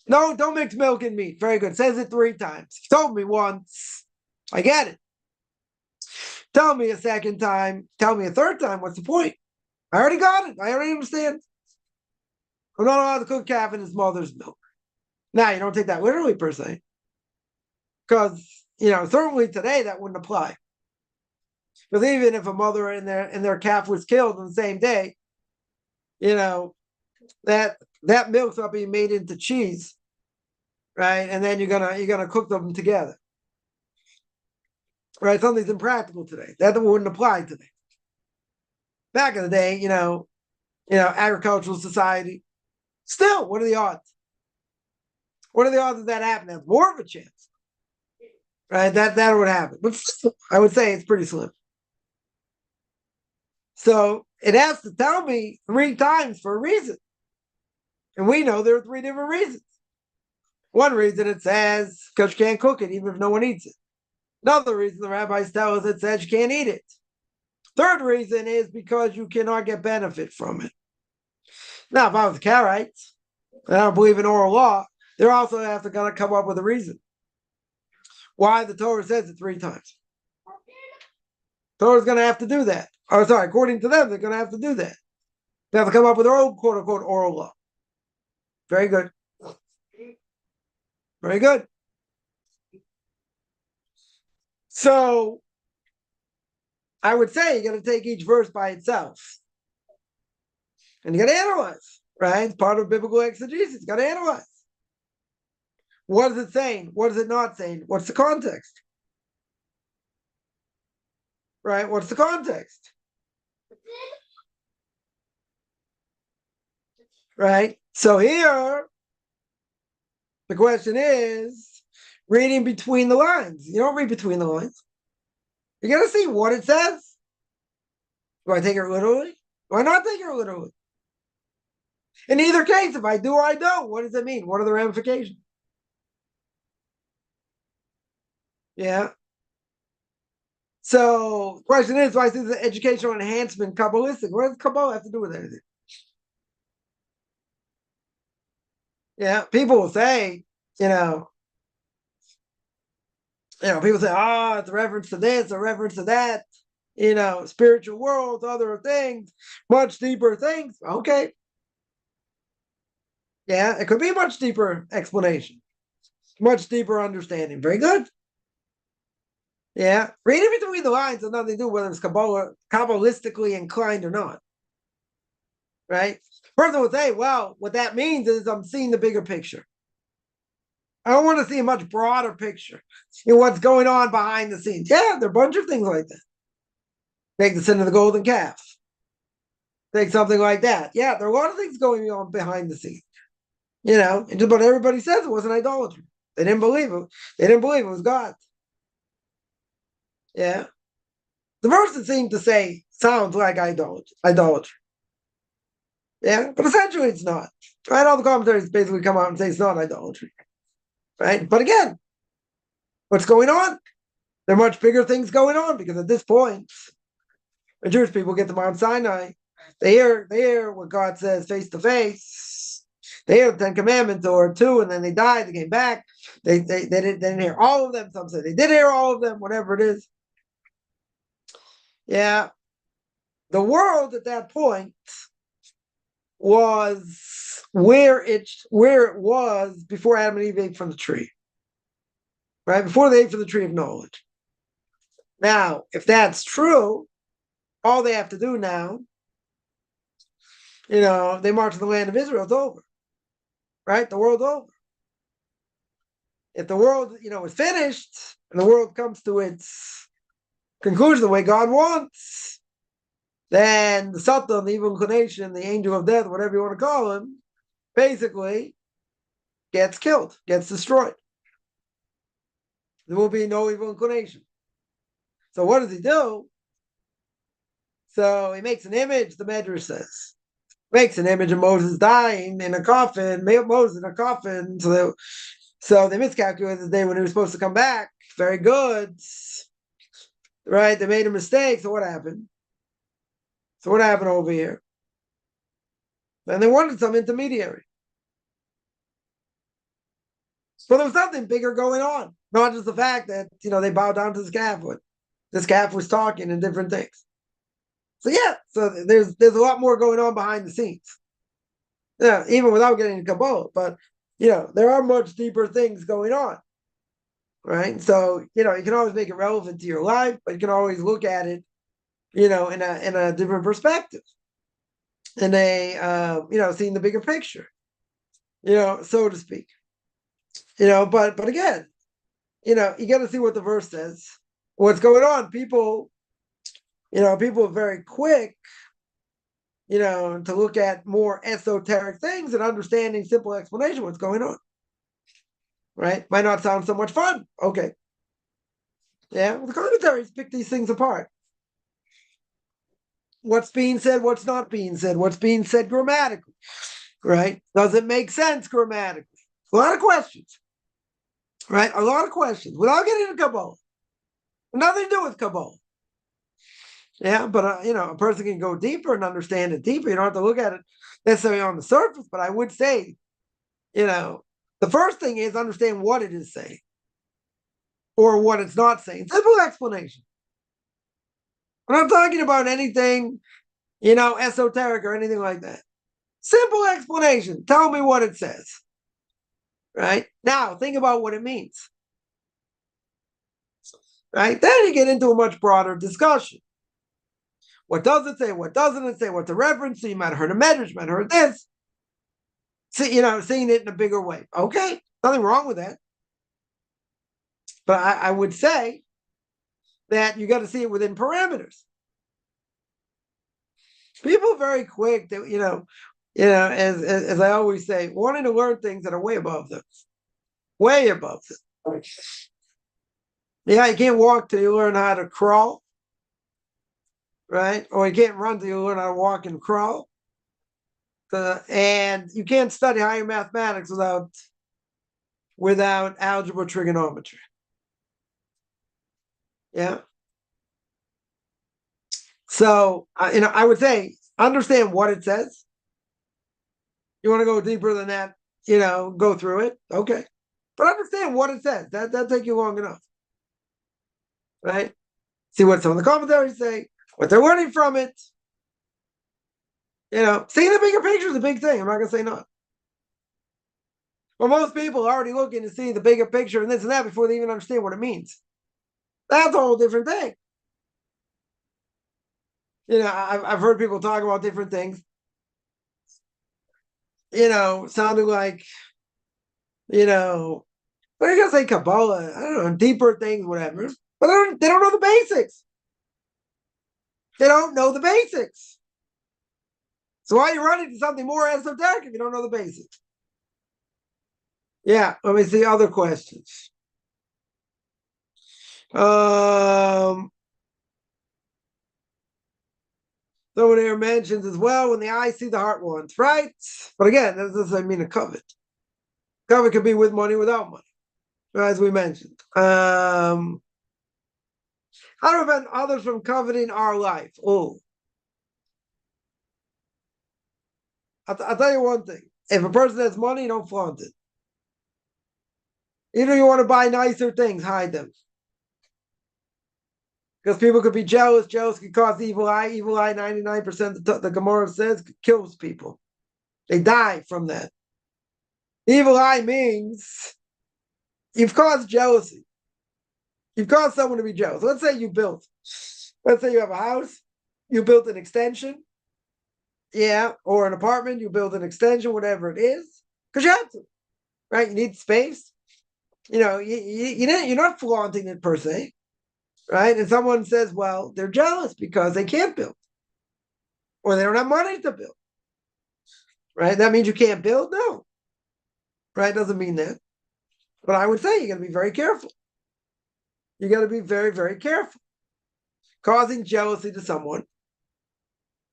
No, don't mix milk and meat. Very good. Says it 3 times. Told me once. I get it. Tell me a second time. Tell me a third time. What's the point? I already got it. I already understand. I'm not allowed to cook calf in his mother's milk. Now, you don't take that literally per se. Because, certainly today that wouldn't apply. Because even if a mother and their calf was killed on the same day, that milk's not being made into cheese, right? And then you're gonna cook them together, right? Something's impractical today. That wouldn't apply today. Back in the day, agricultural society. Still, what are the odds? What are the odds of that happening? That's more of a chance, right? That would happen, but I would say it's pretty slim. So it has to tell me 3 times for a reason. And we know there are 3 different reasons. One reason it says because you can't cook it, even if no one eats it. Another reason the rabbis tell us it says you can't eat it. Third reason is because you cannot get benefit from it. Now, if I was a Karaite, and I don't believe in oral law, they're also have to kind of come up with a reason why the Torah says it 3 times. Torah's going to have to do that. Oh, sorry, according to them, they're going to have to do that. They have to come up with their own quote-unquote oral law. Very good. Very good. So, I would say you got to take each verse by itself. And you got to analyze, right? It's part of biblical exegesis. You got to analyze. What is it saying? What is it not saying? What's the context? Right? What's the context? Right? So here, the question is reading between the lines. You don't read between the lines. You got to see what it says. Do I take it literally? Do I not take it literally? In either case, if I do or I don't, what does it mean? What are the ramifications? Yeah. So the question is, why is this educational enhancement Kabbalistic? What does Kabbalah have to do with anything? Yeah, people will say, people say, it's a reference to this, a reference to that, spiritual world, other things, much deeper things. Okay. Yeah, it could be a much deeper explanation, much deeper understanding. Very good. Yeah, reading between the lines has nothing to do with whether it's Kabbalistically inclined or not. Right? Person would say, well, what that means is I'm seeing the bigger picture. I don't want to see a much broader picture in what's going on behind the scenes. Yeah, there are a bunch of things like that. Take the sin of the golden calf. Take something like that. Yeah, there are a lot of things going on behind the scenes. But everybody says it wasn't idolatry. They didn't believe it. They didn't believe it was God. Yeah. The verse that seemed to say sounds like idolatry. Yeah, but essentially it's not. Right? All the commentaries basically come out and say it's not idolatry. Right? But again, what's going on? There are much bigger things going on because at this point, when Jewish people get to Mount Sinai, they hear what God says face to face. They hear the 10 Commandments or 2, and then they died. They came back. They didn't hear all of them. Some say they did hear all of them, whatever it is. Yeah. The world at that point was where it was before Adam and Eve ate from the tree. Right? Before they ate from the tree of knowledge. Now, if that's true, all they have to do now, they march to the land of Israel, it's over. Right? The world's over. If the world, is finished and the world comes to its conclusion the way God wants, then the Satan, the evil inclination, the angel of death, whatever you want to call him, basically gets killed, gets destroyed. There will be no evil inclination. So what does he do? So he makes an image, the Medrash says. Makes an image of Moses dying in a coffin, Moses in a coffin. So they miscalculated the day when he was supposed to come back. Very good. Right? They made a mistake. So what happened? So what happened over here? And they wanted some intermediary. So there was something bigger going on. Not just the fact that, they bowed down to this calf. This calf was talking and different things. So yeah, so there's a lot more going on behind the scenes. Yeah, even without getting into Kabbalah. But, there are much deeper things going on. Right? So, you can always make it relevant to your life, but you can always look at it, in a different perspective. And seeing the bigger picture, so to speak. But again, you got to see what the verse says. What's going on? People are very quick, to look at more esoteric things and understanding simple explanation of what's going on. Right? Might not sound so much fun. Okay. Yeah, well, the commentaries pick these things apart. What's being said, what's not being said, what's being said grammatically, right? Does it make sense grammatically? A lot of questions, right? A lot of questions without getting into Kabbalah. Nothing to do with Kabbalah. Yeah, but a person can go deeper and understand it deeper. You don't have to look at it necessarily on the surface. But I would say, the first thing is understand what it is saying or what it's not saying. Simple explanation. I'm not talking about anything, esoteric or anything like that. Simple explanation. Tell me what it says. Right? Now, think about what it means. Right? Then you get into a much broader discussion. What does it say? What doesn't it say? What's the reference? So you might have heard a medrash, you might have heard this. See, seeing it in a bigger way. Okay, nothing wrong with that. But I would say that you got to see it within parameters. People are very quick to, as I always say, wanting to learn things that are way above them. Way above them. Yeah, you can't walk till you learn how to crawl. Right? Or you can't run till you learn how to walk and crawl. And you can't study higher mathematics without algebra trigonometry. Yeah. So, I would say understand what it says. You want to go deeper than that, go through it. Okay. But understand what it says. That'll take you long enough. Right? See what some of the commentaries say, what they're learning from it. Seeing the bigger picture is a big thing. I'm not going to say no. Well, most people are already looking to see the bigger picture and this and that before they even understand what it means. That's a whole different thing. I've heard people talk about different things, sounding like, what are you going to say, Kabbalah? I don't know, deeper things, whatever. But they don't know the basics. They don't know the basics. So why are you running to something more esoteric if you don't know the basics? Yeah, let me see other questions. Someone here mentions as well, when the eye see, the heart wants, right? But again, that doesn't mean a covet. Covet could be with money, without money, as we mentioned. How to prevent others from coveting our life? Oh, I'll tell you one thing. If a person has money, don't flaunt it. Even if you want to buy nicer things, hide them. Because people could be jealous. Jealous could cause evil eye. Evil eye, 99%, the Gemara says, kills people. They die from that. Evil eye means you've caused jealousy. You've caused someone to be jealous. Let's say you have a house, you built an extension, or an apartment, you build an extension, whatever it is, because you have to, right? You need space. You're not flaunting it per se, right? And someone says, well, they're jealous because they can't build, or they don't have money to build, right? That means you can't build? No, right? Doesn't mean that. But I would say you got to be very careful. You got to be very, very careful. Causing jealousy to someone,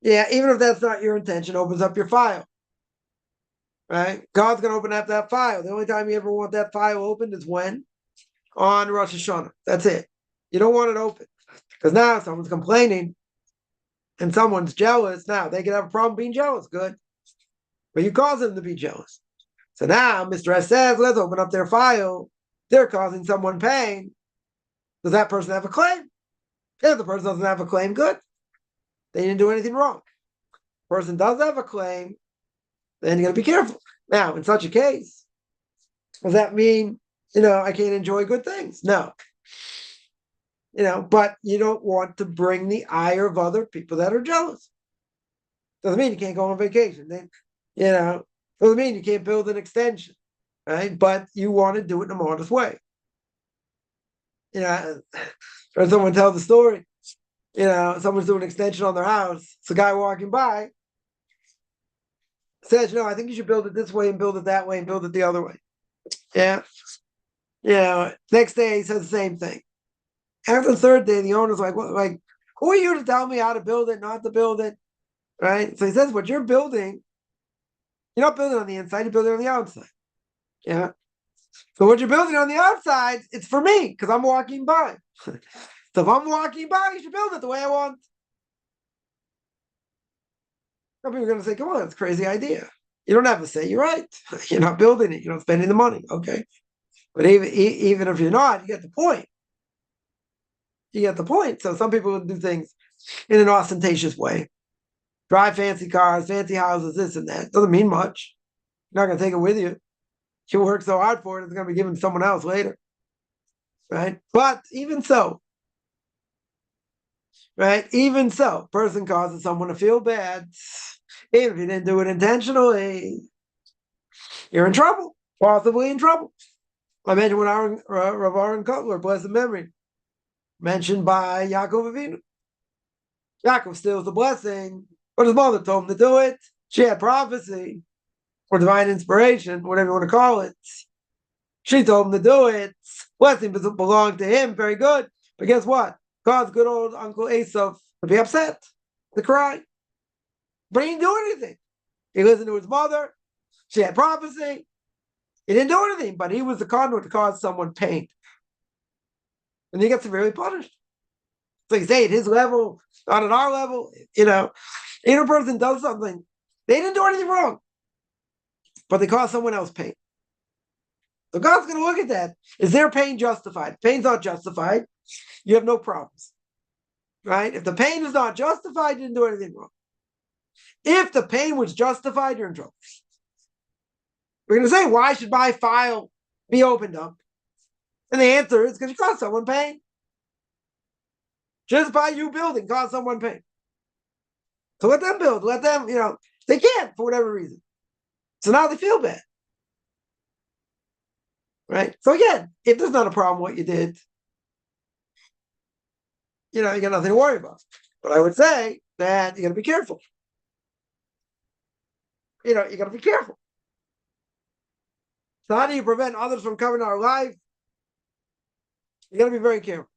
even if that's not your intention, opens up your file. Right? God's going to open up that file. The only time you ever want that file opened is when? On Rosh Hashanah. That's it. You don't want it open. Because now someone's complaining and someone's jealous. Now, they can have a problem being jealous. Good. But you cause them to be jealous. So now, Mr. S says, let's open up their file. They're causing someone pain. Does that person have a claim? If the person doesn't have a claim, good. They didn't do anything wrong. Person does have a claim, then you got to be careful. Now, in such a case, does that mean, I can't enjoy good things? No. But you don't want to bring the ire of other people that are jealous. Doesn't mean you can't go on vacation. Doesn't mean you can't build an extension, right? But you want to do it in a modest way. Or someone tells the story, someone's doing an extension on their house. It's a guy walking by, says, I think you should build it this way and build it that way and build it the other way. Yeah. Next day he says the same thing. After the third day, the owner's like, "What? Like, who are you to tell me how to build it, not to build it?" Right? So he says, "What you're building, you're not building on the inside, you're building on the outside." Yeah. So what you're building on the outside, it's for me because I'm walking by. So if I'm walking by, you should build it the way I want. Some people are going to say, come on, it's a crazy idea. You don't have to say you're right. You're not building it. You're not spending the money. Okay. But even if you're not, you get the point. You get the point. So some people will do things in an ostentatious way. Drive fancy cars, fancy houses, this and that. Doesn't mean much. You're not going to take it with you. You work so hard for it, it's going to be given to someone else later. Right? But even so, right? Even so, person causes someone to feel bad. Even if you didn't do it intentionally, you're in trouble, possibly in trouble. I mentioned when Rav Aaron Kotler, blessed memory, mentioned by Yaakov Avinu. Yaakov steals the blessing, but his mother told him to do it. She had prophecy or divine inspiration, whatever you want to call it. She told him to do it. Blessing belonged to him, very good. But guess what? Caused good old Uncle Asaph to be upset, to cry. But he didn't do anything. He listened to his mother. She had prophecy. He didn't do anything, but he was the conduit to cause someone pain. And he gets severely punished. So you say at his level, not at our level, if a person does something, they didn't do anything wrong, but they caused someone else pain. So God's going to look at that. Is their pain justified? If pain's not justified, you have no problems. Right? If the pain is not justified, you didn't do anything wrong. If the pain was justified, you're in trouble. We're going to say, why should my file be opened up? And the answer is because you caused someone pain. Just by you building caused someone pain. So let them build. Let them, they can't for whatever reason. So now they feel bad. Right? So again, if there's not a problem what you did, you got nothing to worry about. But I would say that you got to be careful. You got to be careful. So how do you prevent others from coming to our life? You got to be very careful.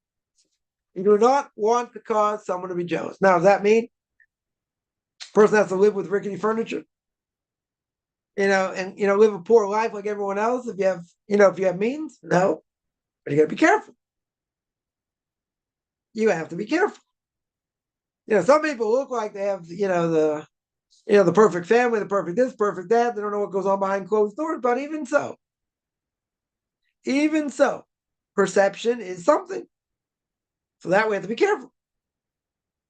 You do not want to cause someone to be jealous. Now, does that mean a person has to live with rickety furniture? And live a poor life like everyone else if you have means? No. But you got to be careful. You have to be careful. Some people look like they have, the perfect family, the perfect this, perfect that. They don't know what goes on behind closed doors. But even so, perception is something. So that we have to be careful.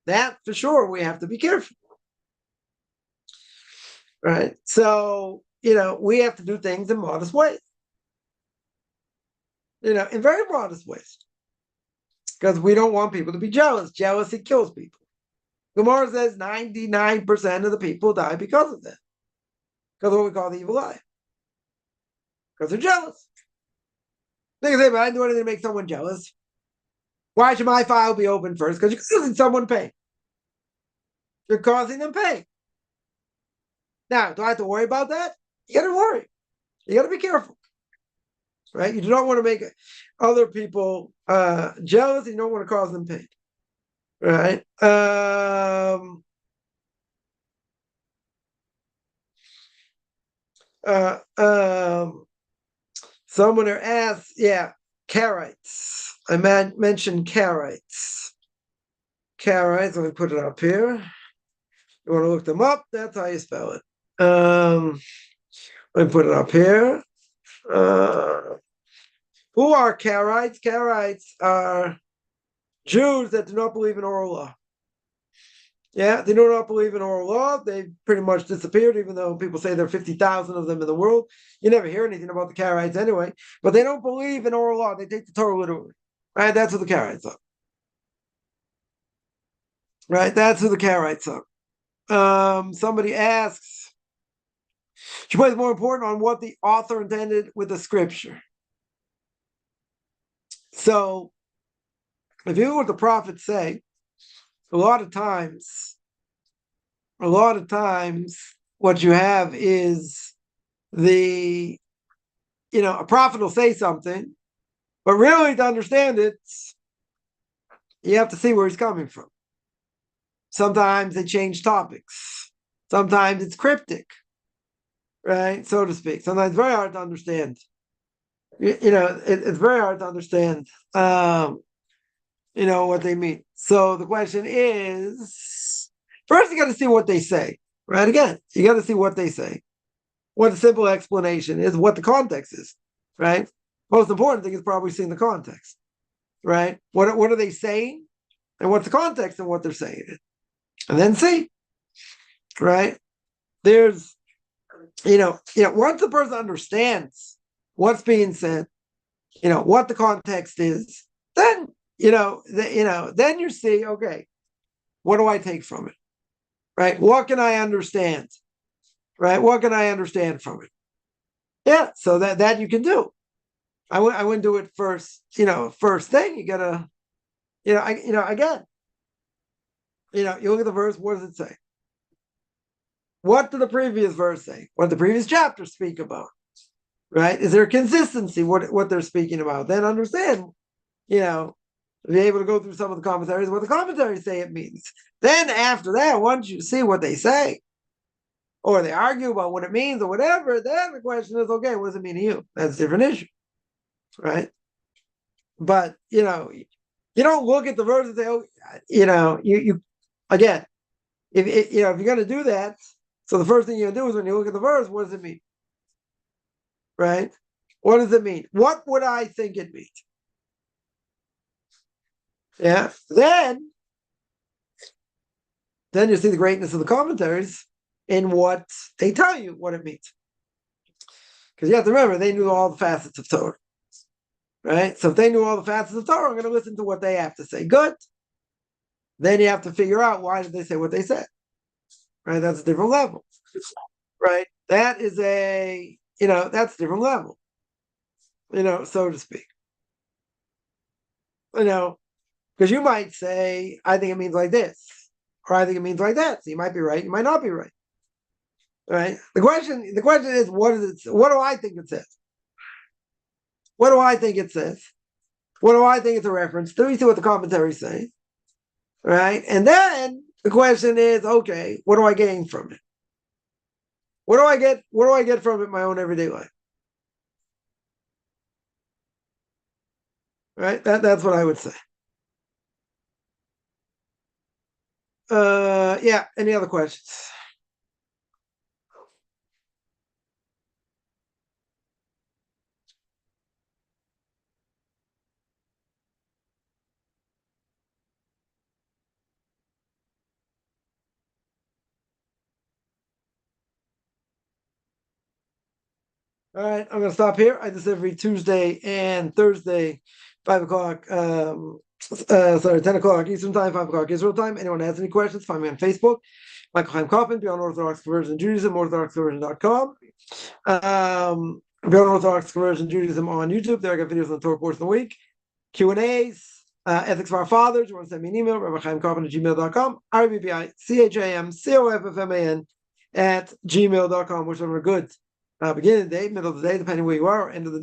That for sure, we have to be careful. Right? So, we have to do things in modest ways. In very modest ways. Because we don't want people to be jealous. Jealousy kills people. Gemara says 99% of the people die because of that. Because of what we call the evil eye. Because they're jealous. They can say, but I didn't do anything to make someone jealous. Why should my file be open first? Because you're causing someone pain. You're causing them pain. Now, do I have to worry about that? You got to worry. You got to be careful. Right? You do not want to make other people jealous. You don't want to cause them pain. Right? Someone asked, Karaites. I mentioned Karaites. Karaites, let me put it up here. You want to look them up? That's how you spell it. Let me put it up here. Who are Karaites? Karaites are Jews that do not believe in oral law. Yeah, they do not believe in oral law. They pretty much disappeared, even though people say there are 50,000 of them in the world. You never hear anything about the Karaites anyway. But they don't believe in oral law. They take the Torah literally. Right? That's who the Karaites are. Right? That's who the Karaites are. Somebody asks, she plays more important on what the author intended with the scripture. So, if you hear what the prophets say, a lot of times, what you have is a prophet will say something, but really to understand it, you have to see where he's coming from. Sometimes they change topics. Sometimes it's cryptic, right? So to speak. Sometimes it's very hard to understand. It's very hard to understand, what they mean. So the question is, first you got to see what they say. right? Again, you got to see what they say, what the simple explanation is, what the context is, right? Most important thing is probably seeing the context, right? What are they saying, and what's the context and what they're saying, and then see, right? There's, once the person understands what's being said, what the context is, then then you see, okay, what do I take from it, right? What can I understand, right? What can I understand from it? Yeah, so that you can do. I wouldn't do it first, first thing. You gotta, again, you look at the verse. What does it say? What did the previous verse say? What did the previous chapter speak about? Right? Is there consistency? What they're speaking about? Then understand, be able to go through some of the commentaries, what the commentaries say it means. Then after that, once you see what they say, or they argue about what it means or whatever, then the question is, okay, what does it mean to you? That's a different issue, right? But you don't look at the verse and say, oh, you again, if you're going to do that, so the first thing you're going to do is when you look at the verse, what does it mean, right? What does it mean? What would I think it means? Yeah. Then you see the greatness of the commentaries in what they tell you what it means. Because you have to remember, they knew all the facets of Torah, right? So if they knew all the facets of Torah, I'm going to listen to what they have to say. Good. Then you have to figure out, why did they say what they said, right? That's a different level, right? That is that's a different level, so to speak. Because you might say, I think it means like this, or I think it means like that. So you might be right, you might not be right. Right? The question is, what is it? What do I think it says? What do I think it says? What do I think it's a reference to? You see what the commentaries say, right? And then the question is, okay, what do I gain from it? What do I get? What do I get from it in my own everyday life? Right? That's what I would say. Yeah. Any other questions? All right, I'm going to stop here. I do this every Tuesday and Thursday, 5 o'clock. 10 o'clock Eastern Time, 5 o'clock Israel Time. Anyone has any questions, find me on Facebook. Michael Chaim Kaufman, Beyond Orthodox Conversion Judaism, orthodoxconversion.com. Beyond Orthodox Conversion Judaism on YouTube. There I got videos on the Torah course of the week. Q&As, ethics for our fathers. You want to send me an email, rabbichaimkaufman@gmail.com, RBBICHAIMCOFFMAN @gmail.com. Wish everyone a good beginning of the day, middle of the day, depending where you are, end of the day.